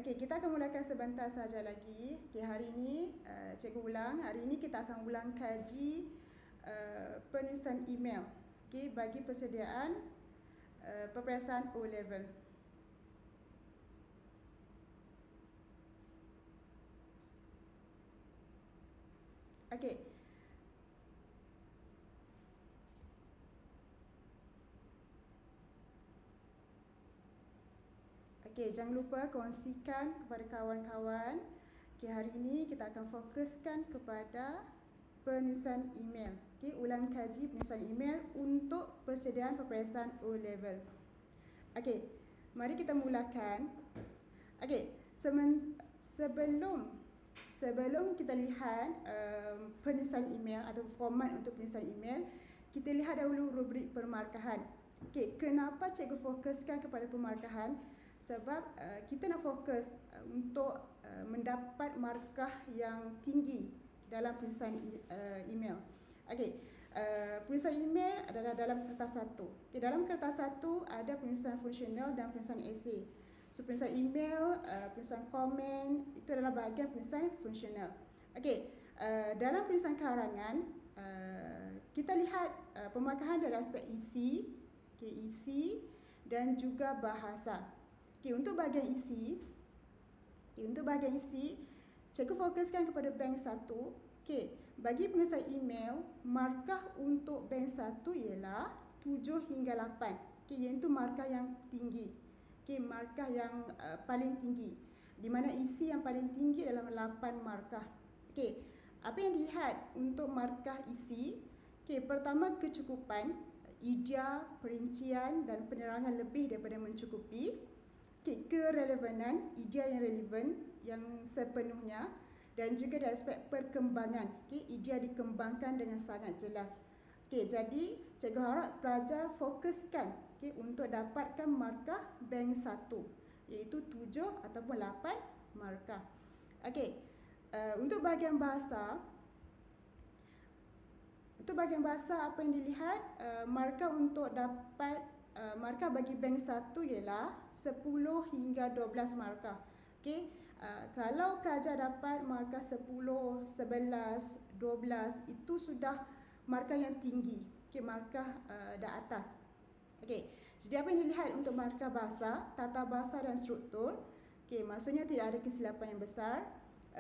Okey, kita akan mulakan sebentar saja lagi. Okey, hari ini cikgu ulang. Hari ini kita akan ulang kaji penulisan email. Okey, bagi persediaan peperiksaan O level. Okey. Okey, jangan lupa kongsikan kepada kawan-kawan. Okey, hari ini kita akan fokuskan kepada penulisan email. Okey, ulang kaji penulisan email untuk persediaan peperiksaan O level. Okey, mari kita mulakan. Okey, sebelum kita lihat penulisan email atau format untuk penulisan email, kita lihat dahulu rubrik permarkahan. Okey, kenapa cikgu fokuskan kepada permarkahan? Sebab kita nak fokus untuk mendapat markah yang tinggi dalam penulisan email. Okey, penulisan email adalah dalam kertas satu. Okay, dalam kertas satu ada penulisan fungsional dan penulisan esei. So, penulisan email, penulisan komen itu adalah bahagian penulisan fungsional. Okey, dalam penulisan karangan kita lihat pemarkahan dari aspek isi, okay, isi dan juga bahasa. Okay, untuk bahagian isi, cikgu fokuskan kepada bank 1. Okay, bagi penulisan email, markah untuk bank 1 ialah 7 hingga 8. Okay, iaitu markah yang tinggi. Okay, markah yang paling tinggi. Di mana isi yang paling tinggi dalam 8 markah. Okay, apa yang dilihat untuk markah isi? Okay, pertama kecukupan, idea, perincian dan penerangan lebih daripada mencukupi. Okay, kerelevanan, idea yang relevan, yang sepenuhnya dan juga dari aspek perkembangan. Okay, idea dikembangkan dengan sangat jelas. Okay, jadi cikgu harap pelajar fokuskan untuk dapatkan markah bank 1 iaitu 7 ataupun 8 markah. Okay, untuk bahagian bahasa, apa yang dilihat? Markah untuk dapat markah bagi bank 1 ialah 10 hingga 12 markah. Okey, kalau pelajar dapat markah 10, 11, 12 itu sudah markah yang tinggi. Okey, markah dah atas. Okey, jadi apa yang dilihat untuk markah bahasa, tata bahasa dan struktur? Okey, maksudnya tidak ada kesilapan yang besar,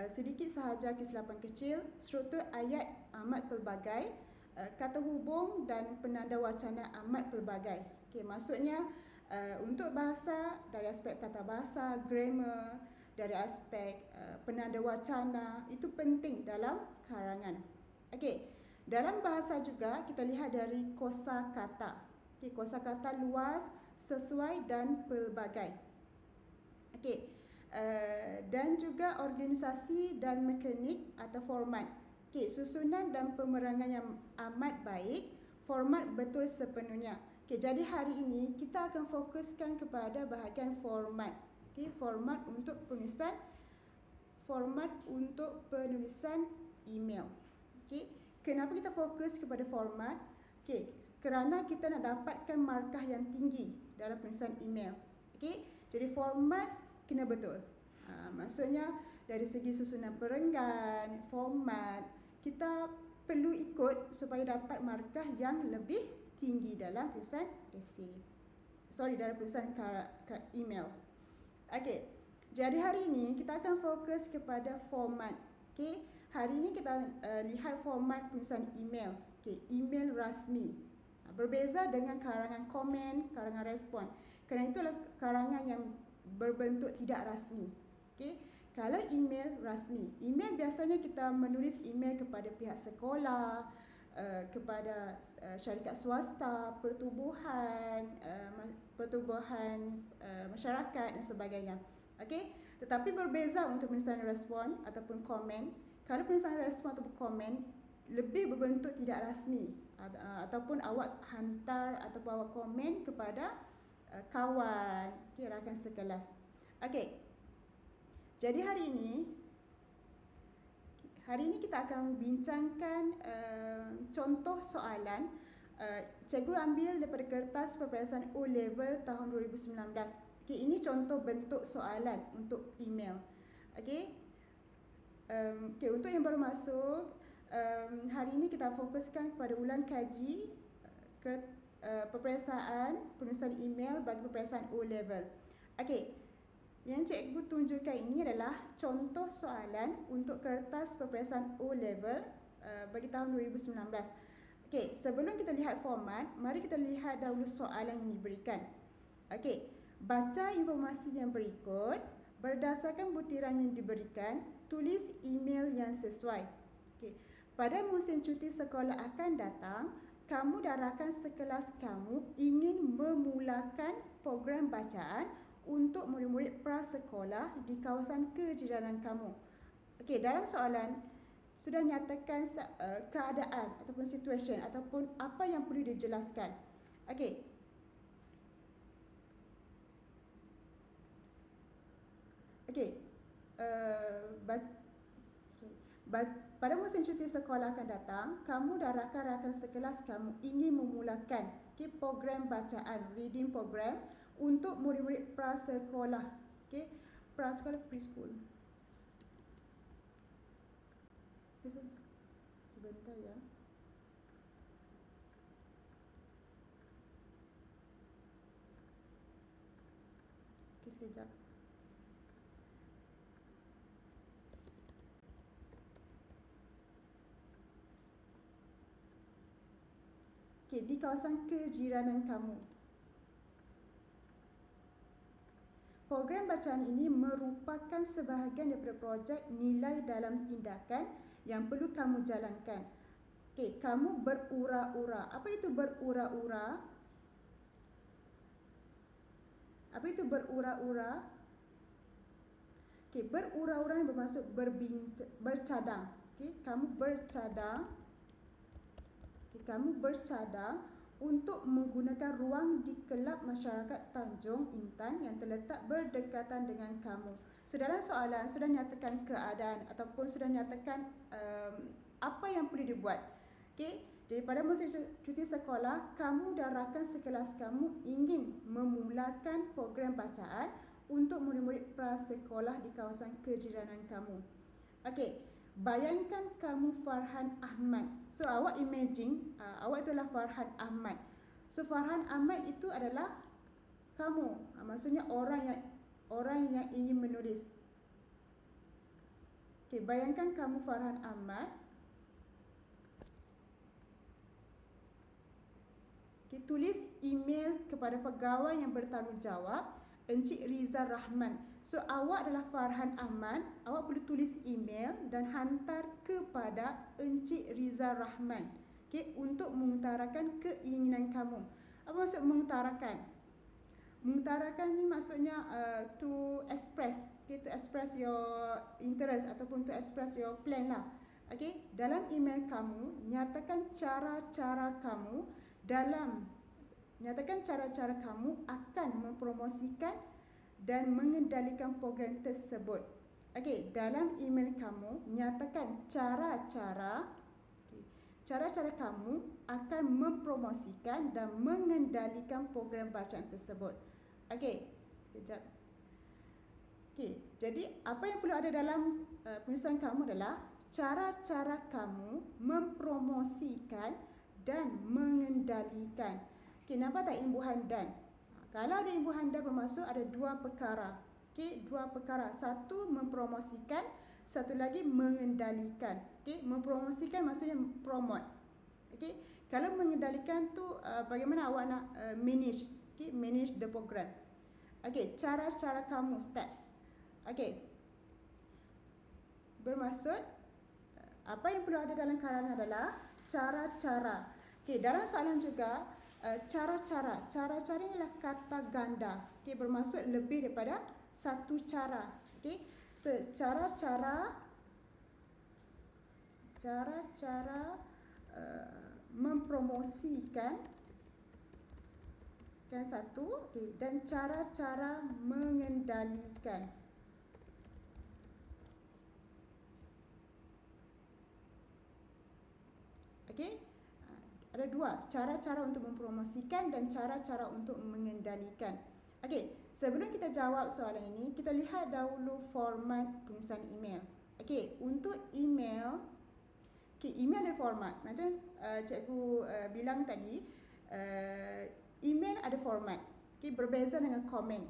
sedikit sahaja kesilapan kecil, struktur ayat amat pelbagai, kata hubung dan penanda wacana amat pelbagai. Okay, maksudnya untuk bahasa dari aspek tata bahasa, grammar, dari aspek penanda wacana itu penting dalam karangan. Okey, dalam bahasa juga kita lihat dari kosakata. Okey, kosakata luas, sesuai dan pelbagai. Okey, dan juga organisasi dan mekanik atau format. Okey, susunan dan pemerangan yang amat baik, format betul sepenuhnya. Okay, jadi hari ini kita akan fokuskan kepada bahagian format. Okay, format untuk penulisan email. Okay, kenapa kita fokus kepada format? Okay, kerana kita nak dapatkan markah yang tinggi dalam penulisan email. Okay, jadi format kena betul. Maksudnya dari segi susunan perenggan, format, kita perlu ikut supaya dapat markah yang lebih tinggi dalam penulisan esei. Dalam penulisan email. Okey, jadi hari ini kita akan fokus kepada format. Okey, hari ini kita lihat format penulisan email. Okey, email rasmi. Berbeza dengan karangan komen, karangan respon. Kerana itulah karangan yang berbentuk tidak rasmi. Okey, kalau email rasmi, email biasanya kita menulis email kepada pihak sekolah, kepada syarikat swasta, pertubuhan masyarakat dan sebagainya. Okey, tetapi berbeza untuk penulisan respon ataupun komen. Kalau penulisan respon ataupun komen lebih berbentuk tidak rasmi, ataupun awak hantar ataupun awak komen kepada kawan, rakan sekelas. Okey, jadi hari ini kita akan bincangkan contoh soalan. Cikgu ambil daripada kertas peperiksaan O level tahun 2019. Okey, ini contoh bentuk soalan untuk email. Okey. Okey, untuk yang baru masuk, hari ini kita fokuskan kepada ulang kaji peperiksaan penulisan email bagi peperiksaan O-level. Okey. Yang cikgu tunjukkan ini adalah contoh soalan untuk kertas peperiksaan O-level bagi tahun 2019. Okey, sebelum kita lihat format, mari kita lihat dahulu soalan yang diberikan. Okey, baca informasi yang berikut. Berdasarkan butiran yang diberikan, tulis email yang sesuai. Okey, pada musim cuti sekolah akan datang, kamu dan rakan sekelas kamu ingin memulakan program bacaan untuk murid-murid prasekolah di kawasan kejiranan kamu. Okey, dalam soalan sudah nyatakan keadaan ataupun situation ataupun apa yang perlu dijelaskan. Okey. Okey. Pada musim cuti sekolah akan datang, kamu dan rakan-rakan sekelas kamu ingin memulakan program bacaan, reading program untuk murid-murid prasekolah. Okey, prasekolah preschool. Sebentar ya. Okey, sekejap. Okey, di kawasan kejiranan kamu. Program bacaan ini merupakan sebahagian daripada projek nilai dalam tindakan yang perlu kamu jalankan. Okey, kamu berura-ura. Apa itu berura-ura? Apa itu berura-ura? Okey, berura-ura yang bermaksud bercadang. Okey, kamu bercadang. Okey, kamu bercadang untuk menggunakan ruang di Kelab Masyarakat Tanjung Intan yang terletak berdekatan dengan kamu. So, dalam soalan sudah nyatakan keadaan ataupun sudah nyatakan apa yang perlu dibuat. Okey, daripada musim cuti sekolah, kamu dan rakan sekelas kamu ingin memulakan program bacaan untuk murid-murid prasekolah di kawasan kejiranan kamu. Okey. Bayangkan kamu Farhan Ahmad. So, awak imagine, awak itulah Farhan Ahmad. So, Farhan Ahmad itu adalah kamu. Maksudnya orang yang ingin menulis. Okey, bayangkan kamu Farhan Ahmad. Okey, tulis email kepada pegawai yang bertanggungjawab, Encik Rizal Rahman. So, awak adalah Farhan Ahmad, awak perlu tulis email dan hantar kepada Encik Rizal Rahman. Okey, untuk mengutarakan keinginan kamu. Apa maksud mengutarakan? Mengutarakan ni maksudnya to express, to express your interest ataupun to express your plan lah. Okey, dalam email kamu nyatakan cara-cara kamu akan mempromosikan dan mengendalikan program tersebut. Okey, dalam email kamu nyatakan cara-cara kamu akan mempromosikan dan mengendalikan program bacaan tersebut. Okey, sekejap. Okey, jadi apa yang perlu ada dalam penulisan kamu adalah cara-cara kamu mempromosikan dan mengendalikan. Okey, nampak tak imbuhan dan? Kalau ada imbuhan dan bermaksud ada dua perkara. Okey, dua perkara. Satu mempromosikan, satu lagi mengendalikan. Okey, mempromosikan maksudnya promote. Okey, kalau mengendalikan tu bagaimana awak nak manage, manage the program. Okey, cara-cara kamu, steps. Okey. Bermaksud apa yang perlu ada dalam karangan adalah cara-cara. Okey, dalam soalan juga cara-cara ini adalah kata ganda. Okey, bermaksud lebih daripada satu cara. Okey, so cara-cara mempromosikan kan satu, okey, dan cara-cara mengendalikan. Okey. Ada dua, cara-cara untuk mempromosikan dan cara-cara untuk mengendalikan. Okey, sebelum kita jawab soalan ini, kita lihat dahulu format pengisian email. Okey, untuk email, email ada format. Macam cikgu bilang tadi, email ada format. Berbeza dengan komen.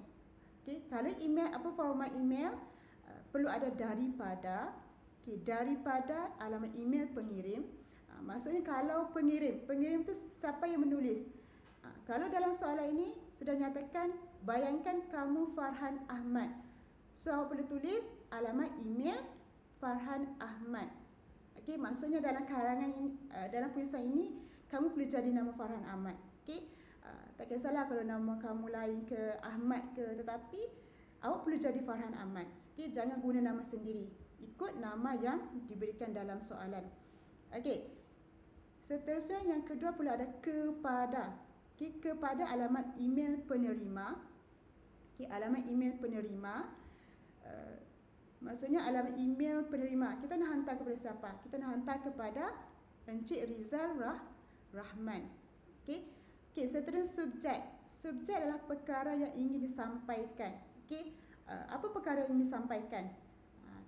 Kalau email, apa format email? Perlu ada daripada, daripada alamat email pengirim. Maksudnya kalau pengirim tu siapa yang menulis? Kalau dalam soalan ini sudah nyatakan, bayangkan kamu Farhan Ahmad. So, awak perlu tulis alamat email Farhan Ahmad. Okey, maksudnya dalam karangan ini, dalam tulisan ini, kamu perlu jadi nama Farhan Ahmad. Okey, tak kisahlah kalau nama kamu lain ke Ahmad ke, tetapi awak perlu jadi Farhan Ahmad. Okey, jangan guna nama sendiri. Ikut nama yang diberikan dalam soalan. Okey, seterusnya yang kedua perlu ada kepada. Kepada alamat email penerima. Alamat email penerima. Maksudnya alamat email penerima. Kita nak hantar kepada siapa? Kita nak hantar kepada Encik Rizal Rahman. Seterusnya subjek. Subjek adalah perkara yang ingin disampaikan. Apa perkara yang ingin disampaikan?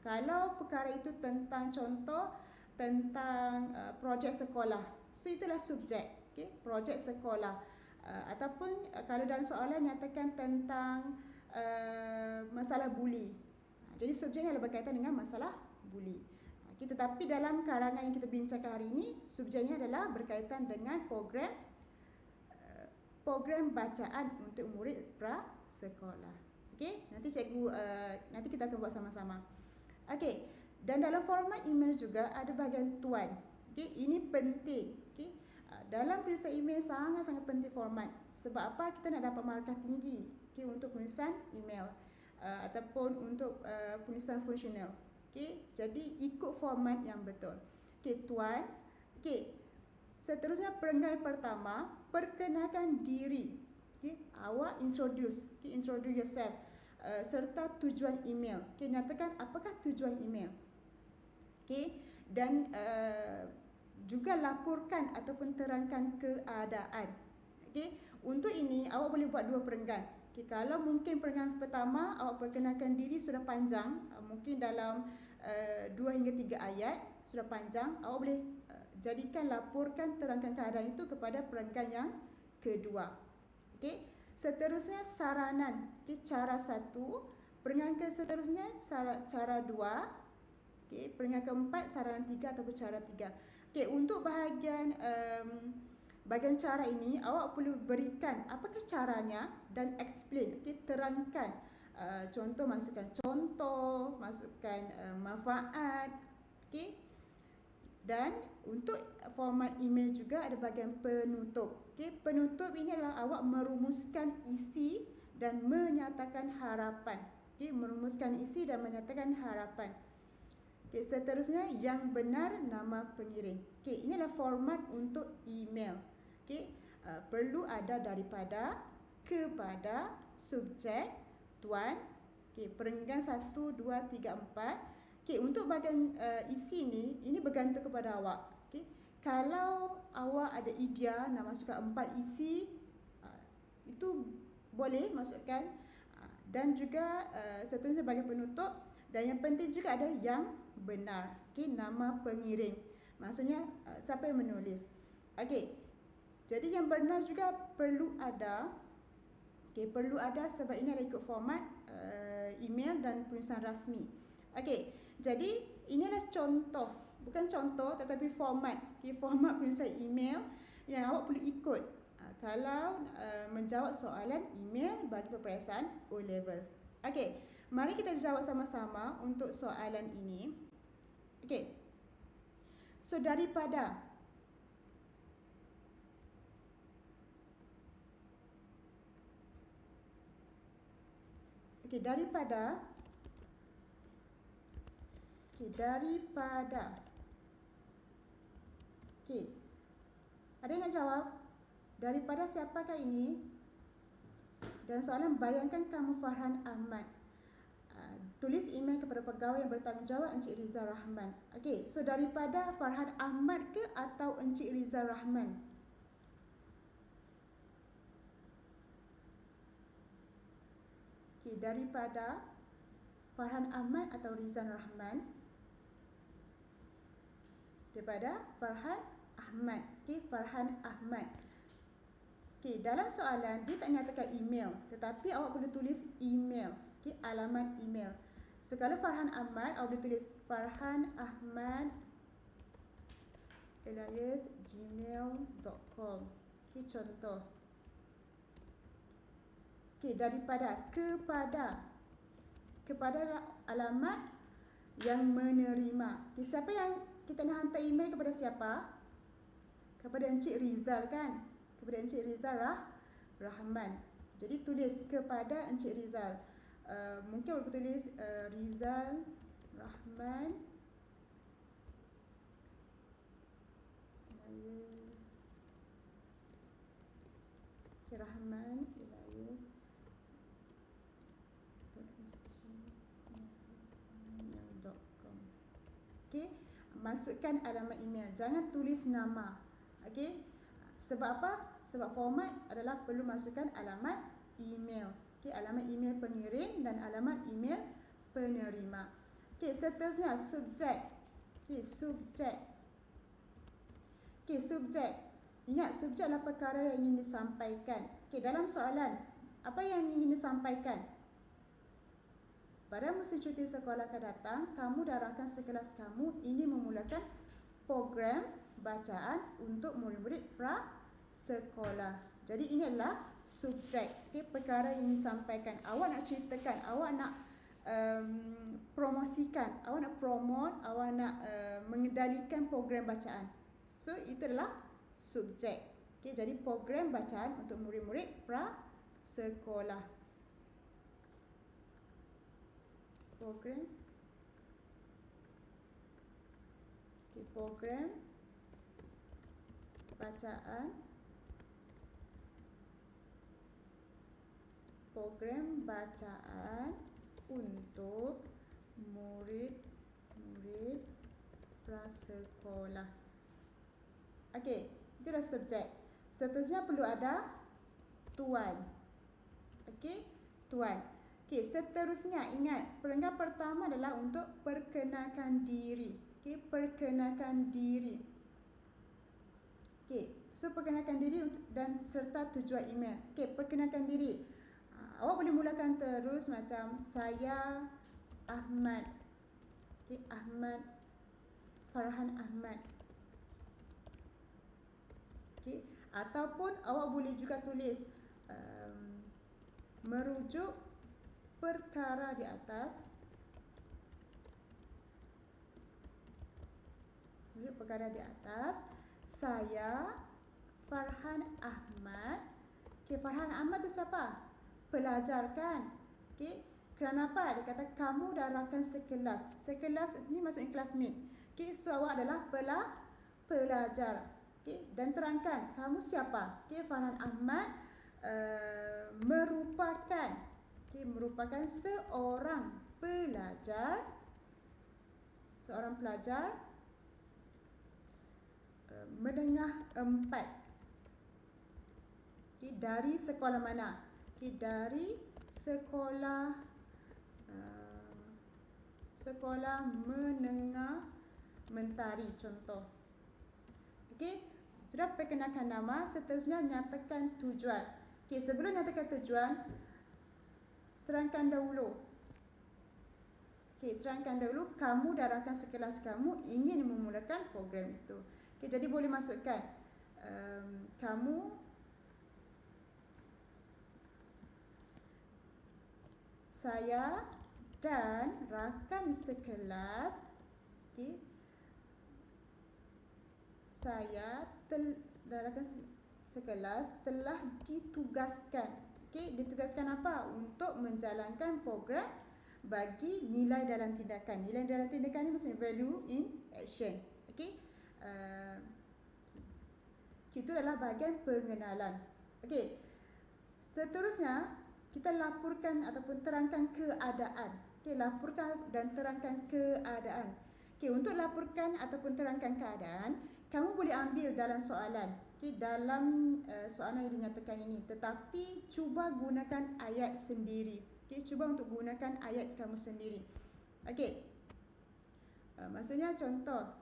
Kalau perkara itu tentang contoh, tentang projek sekolah. So, itulah subjek. Projek sekolah. Ataupun kalau dalam soalan nyatakan tentang masalah buli. Jadi subjeknya adalah berkaitan dengan masalah buli. Tetapi dalam karangan yang kita bincangkan hari ini, subjeknya adalah berkaitan dengan program bacaan untuk murid prasekolah. Nanti cikgu nanti kita akan buat sama-sama. Dan dalam format email juga ada bahagian tuan. Ini penting. Dalam penulisan email sangat-sangat penting format. Sebab apa? Kita nak dapat markah tinggi untuk penulisan email ataupun untuk penulisan fungsional. Jadi ikut format yang betul. Tuan. Seterusnya perenggan pertama, perkenalkan diri. Awak introduce yourself serta tujuan email. Nyatakan apakah tujuan email. Dan juga laporkan ataupun terangkan keadaan. Untuk ini awak boleh buat dua perenggan. Kalau mungkin perenggan pertama awak perkenalkan diri sudah panjang, mungkin dalam 2 hingga 3 ayat sudah panjang, awak boleh jadikan laporkan terangkan keadaan itu kepada perenggan yang kedua. Seterusnya saranan. Cara 1, perenggan seterusnya cara 2, perenggan keempat saranan 3 ataupun cara 3. Untuk bahagian cara ini awak perlu berikan apakah caranya dan explain, terangkan. Contoh, masukkan contoh, masukkan manfaat. Dan untuk format email juga ada bahagian penutup. Penutup ini adalah awak merumuskan isi dan menyatakan harapan. Merumuskan isi dan menyatakan harapan. Seterusnya yang benar nama pengirim. Ini adalah format untuk email. Perlu ada daripada, kepada, subjek, tuan. Perenggan 1, 2, 3, 4. Untuk bahagian isi ini bergantung kepada awak. Kalau awak ada idea nak masukkan 4 isi, itu boleh masukkan. Dan juga seterusnya bahagian penutup. Dan yang penting juga ada yang benar. Nama pengirim. Maksudnya siapa yang menulis. Jadi yang benar juga perlu ada. Perlu ada sebab ini adalah ikut format email dan penulisan rasmi. Jadi ini adalah contoh. Bukan contoh tetapi format. Format penulisan email yang awak perlu ikut kalau menjawab soalan email bagi peperiksaan O-level. Mari kita jawab sama-sama untuk soalan ini. So daripada. Daripada. Daripada. Ada yang nak jawab? Daripada siapakah ini? Dan soalan, bayangkan kamu Farhan Ahmad. Tulis email kepada pegawai yang bertanggungjawab Encik Rizal Rahman. So daripada Farhan Ahmad ke atau Encik Rizal Rahman? Okey, daripada Farhan Ahmad atau Rizal Rahman. Daripada Farhan Ahmad. Okey, Farhan Ahmad. Okey, dalam soalan dia tak nyatakan email, tetapi awak perlu tulis email. Okey, alamat email. So kalau Farhan Ahmad, awak boleh tulis Farhan Ahmad @gmail.com. Okey, contoh. Okey, daripada kepada alamat yang menerima. Okay, siapa yang kita nak hantar email kepada siapa? Kepada Encik Rizal kan? Kepada Encik Rizal Rahman. Jadi tulis kepada Encik Rizal. Mungkin boleh tulis Rizal Rahman Rahman Ilayas.sg@gmail.com. Okey, masukkan alamat email, jangan tulis nama. Okey, sebab apa? Sebab format adalah perlu masukkan alamat email. Okey, alamat email pengirim dan alamat email penerima. Okey, seterusnya subjek. Okey, subjek. Okey, subjek. Ingat, subjek adalah perkara yang ingin disampaikan. Okey, dalam soalan, apa yang ingin disampaikan? Pada musim cuti sekolah akan datang, kamu dan rakan sekelas kamu ingin memulakan program bacaan untuk murid-murid prasekolah. Jadi ini adalah subjek. Okay, perkara yang disampaikan. Awak nak ceritakan, awak nak promosikan, awak nak promote, awak nak mengendalikan program bacaan. So itu adalah subjek. Okay, jadi program bacaan untuk murid-murid prasekolah. Program. Okay, program bacaan. Program bacaan untuk murid-murid prasekolah. Okey, itu adalah subjek. Seterusnya perlu ada tuan. Okey, tuan. Okey, seterusnya ingat, perenggan pertama adalah untuk perkenalkan diri. Okey, perkenalkan diri. Okey, so perkenalkan diri dan serta tujuan email. Okey, perkenalkan diri. Awak boleh mulakan terus macam saya Ahmad. Okey, Ahmad, Farhan Ahmad. Okey, ataupun awak boleh juga tulis merujuk perkara di atas. Merujuk perkara di atas. Saya Farhan Ahmad. Okey, Farhan Ahmad tu siapa? Pelajar kan? Okey, kerana apa? Dia kata kamu dan rakan sekelas. Sekelas ni maksudnya classmate. Okey, so awak adalah pelajar. Okey, dan terangkan kamu siapa? Okey, Farhan Ahmad merupakan seorang pelajar menengah 4. Okay, dari sekolah mana? Okay, dari sekolah menengah mentari contoh. Okey, sudah perkenalkan nama, seterusnya nyatakan tujuan. Okey, sebelum nyatakan tujuan, terangkan dahulu. Okey, terangkan dahulu kamu dan rakan sekelas kamu ingin memulakan program itu. Okey, jadi boleh masukkan kamu, saya dan rakan sekelas. Okey, saya dan rakan sekelas telah ditugaskan. Okey, ditugaskan apa? Untuk menjalankan program bagi nilai dalam tindakan. Nilai dalam tindakan ni maksudnya value in action. Okey. Itu adalah bahagian pengenalan. Okey. Seterusnya, kita laporkan ataupun terangkan keadaan. Okey, laporkan dan terangkan keadaan. Okey, untuk laporkan ataupun terangkan keadaan, kamu boleh ambil dalam soalan. Okey, dalam soalan yang dinyatakan ini, tetapi cuba gunakan ayat sendiri. Okey, cuba untuk gunakan ayat kamu sendiri. Okey. Maksudnya contoh.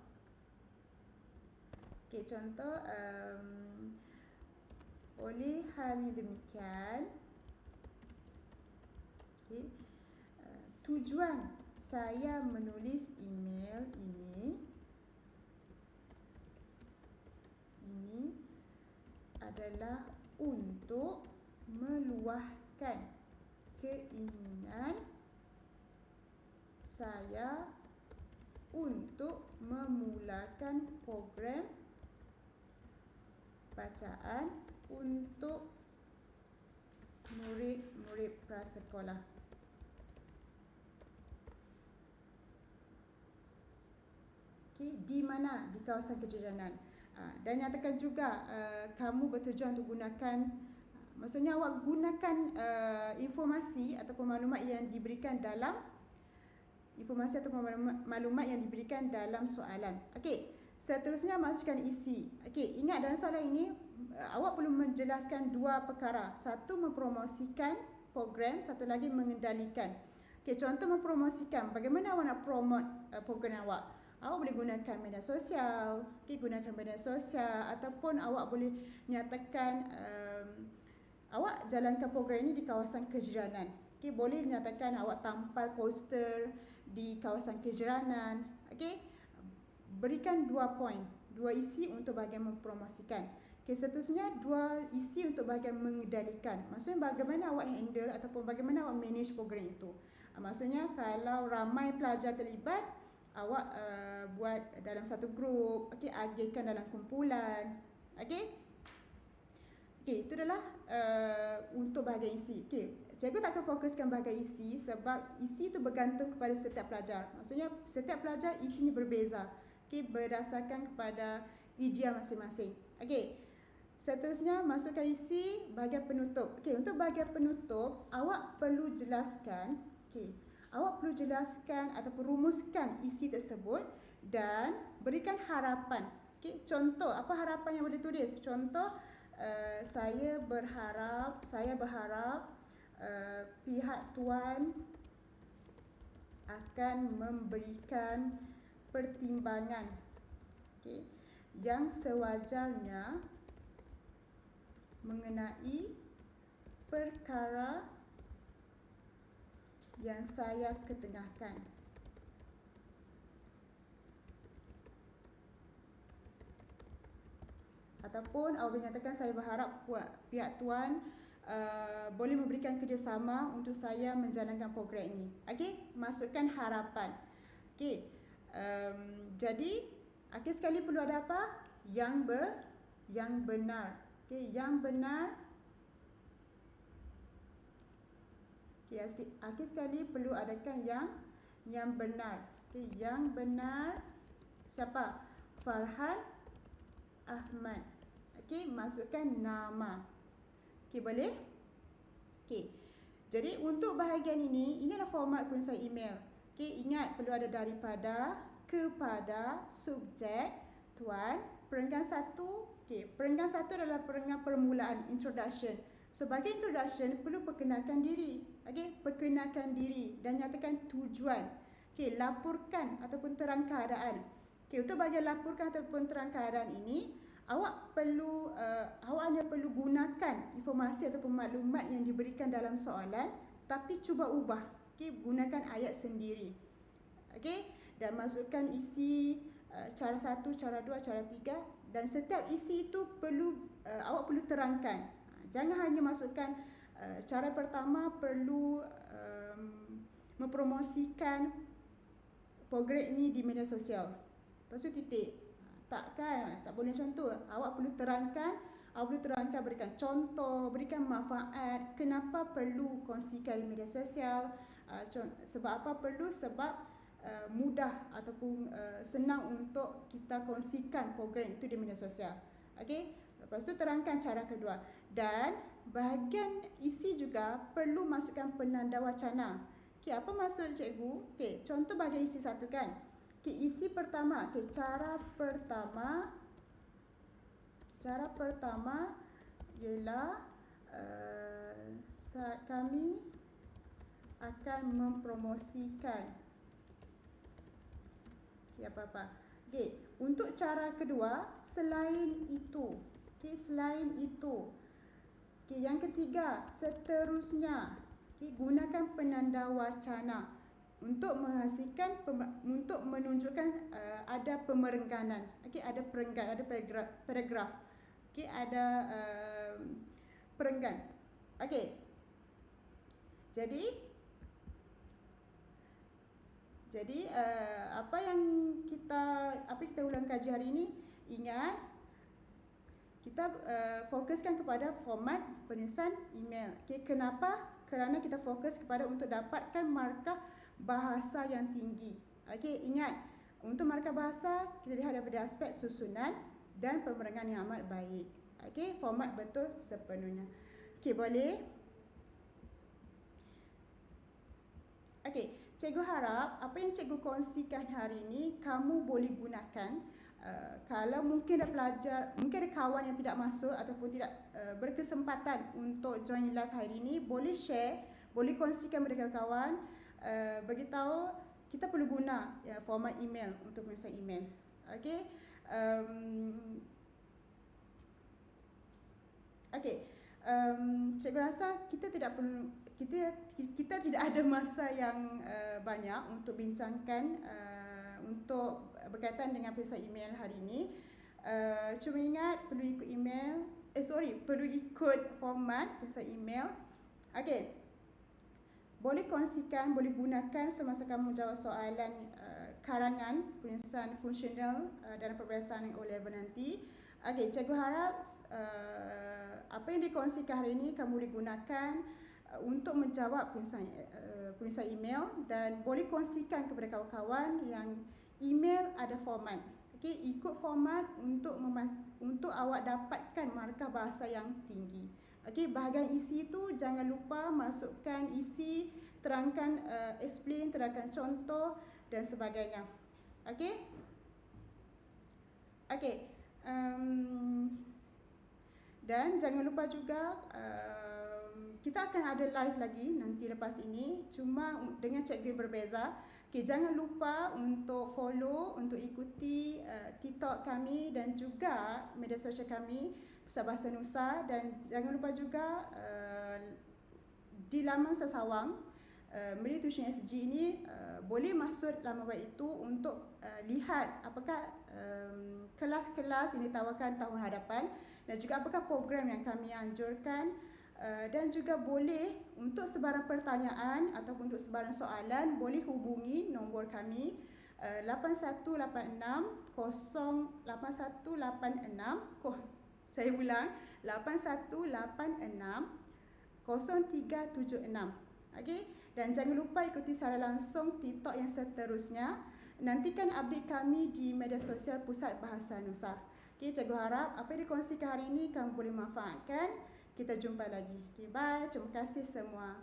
Okey, contoh oleh hal yang demikian, okey, tujuan saya menulis email ini adalah untuk meluahkan keinginan saya untuk memulakan program bacaan untuk murid-murid prasekolah. Okay, di mana? Di kawasan kejirangan. Dan nyatakan juga kamu bertujuan untuk gunakan, maksudnya awak gunakan informasi ataupun maklumat yang diberikan dalam maklumat yang diberikan dalam soalan. Okey, seterusnya masukkan isi. Okey, ingat dalam soalan ini awak perlu menjelaskan dua perkara. Satu, mempromosikan program, satu lagi mengendalikan. Okey, contoh mempromosikan. Bagaimana awak nak promote program awak? Awak boleh gunakan media sosial, gunakan media sosial, ataupun awak boleh nyatakan awak jalankan program ini di kawasan kejiranan. Boleh nyatakan awak tampal poster di kawasan kejiranan. Berikan 2 poin, 2 isi untuk bahagian mempromosikan. Seterusnya 2 isi untuk bahagian mengendalikan. Maksudnya bagaimana awak handle ataupun bagaimana awak manage program itu. Maksudnya kalau ramai pelajar terlibat, awak buat dalam satu grup, agihkan dalam kumpulan. Itu adalah untuk bahagian isi. Cikgu tak akan fokuskan bahagian isi sebab isi itu bergantung kepada setiap pelajar. Maksudnya setiap pelajar isinya berbeza. Berdasarkan kepada idea masing-masing. Seterusnya masukkan isi bahagian penutup. Untuk bahagian penutup, awak perlu jelaskan, awak perlu jelaskan ataupun rumuskan isi tersebut dan berikan harapan. Contoh, apa harapan yang boleh tulis? Contoh, saya berharap pihak tuan akan memberikan pertimbangan yang sewajarnya mengenai perkara yang saya ketengahkan. Ataupun awak boleh nyatakan saya berharap pihak tuan boleh memberikan kerjasama untuk saya menjalankan program ini. Masukkan harapan. Jadi akhir sekali perlu ada apa? Yang benar. Yang benar. Akhir sekali perlu adakan yang benar. Yang benar siapa? Farhan Ahmad. Masukkan nama. Boleh? Jadi untuk bahagian ini adalah format penulisan email. Ingat perlu ada daripada, kepada, subjek, tuan, perenggan satu. Perenggan satu adalah perenggan permulaan, introduction. Sebagai introduction perlu perkenalkan diri. Perkenalkan diri dan nyatakan tujuan. Laporkan ataupun terang keadaan. Untuk bahagian laporkan ataupun terang keadaan ini, awak hanya perlu gunakan informasi ataupun maklumat yang diberikan dalam soalan, tapi cuba ubah. Gunakan ayat sendiri. Dan masukkan isi cara 1, cara 2, cara 3, dan setiap isi itu awak perlu terangkan. Jangan hanya masukkan cara pertama perlu mempromosikan program ini di media sosial. Lepas tu titik. Tak boleh macam tu. Awak perlu terangkan, berikan contoh, berikan manfaat, kenapa perlu kongsikan di media sosial, sebab apa perlu, sebab mudah ataupun senang untuk kita kongsikan program itu di media sosial. Lepas tu terangkan cara kedua. Dan bahagian isi juga perlu masukkan penanda wacana. Apa maksud cikgu? Contoh bahagian isi satu kan. Isi pertama, cara pertama ialah kami akan mempromosikan. Okey, apa-apa. Okey, untuk cara kedua, selain itu. Okey, selain itu. Okey, yang ketiga, seterusnya. Okey, gunakan penanda wacana untuk menghasilkan, untuk menunjukkan ada pemerengganan. Okey, ada perenggan, ada paragraf. Okey, ada perenggan. Okey. Jadi apa yang kita ulang kaji hari ini, ingat kita fokuskan kepada format penulisan email. Okey, kenapa? Kerana kita fokus kepada untuk dapatkan markah bahasa yang tinggi. Okey, ingat untuk markah bahasa kita lihat daripada aspek susunan dan pemerangan yang amat baik. Okey, format betul sepenuhnya. Okey, boleh? Okey, cikgu harap apa yang cikgu kongsikan hari ini kamu boleh gunakan. Kalau mungkin ada pelajar, mungkin ada kawan yang tidak masuk ataupun tidak berkesempatan untuk join live hari ini, boleh share, boleh kongsikan kepada kawan-kawan, beritahu kita perlu guna format email untuk menulis email. Okey. Okey. Cikgu rasa kita tidak perlu, kita tidak ada masa yang banyak untuk bincangkan untuk berkaitan dengan penulisan email hari ini. Cuma ingat perlu ikut email, perlu ikut format penulisan email. Okey. Boleh kongsikan, boleh gunakan semasa kamu menjawab soalan karangan penulisan fungsional dalam peperiksaan O-level nanti. Okey, cikgu harap apa yang dikongsikan hari ini kamu boleh gunakan untuk menjawab penulisan email, dan boleh kongsikan kepada kawan-kawan yang email ada format. Okey, ikut format untuk awak dapatkan markah bahasa yang tinggi. Okey, bahagian isi itu jangan lupa masukkan isi, terangkan explain, terangkan contoh dan sebagainya. Okey? Okey. Dan jangan lupa juga kita akan ada live lagi nanti lepas ini, cuma dengan cikgu berbeza. Okey, jangan lupa untuk follow, untuk ikuti TikTok kami dan juga media sosial kami Pusat Bahasa Nusa, dan jangan lupa juga di laman Sesawang Media Tuition SG ini boleh masuk laman web itu untuk lihat apakah kelas-kelas yang ditawarkan tahun hadapan dan juga apakah program yang kami anjurkan, dan juga boleh untuk sebarang pertanyaan ataupun untuk sebarang soalan boleh hubungi nombor kami 8186 0886 saya ulang 8186 0376. Okey, dan jangan lupa ikuti secara langsung TikTok yang seterusnya. Nantikan update kami di media sosial Pusat Bahasa Nusa. Okey, cikgu harap apa yang dikongsikan hari ini kamu boleh manfaatkan. Kita jumpa lagi. Okey, bye. Terima kasih semua.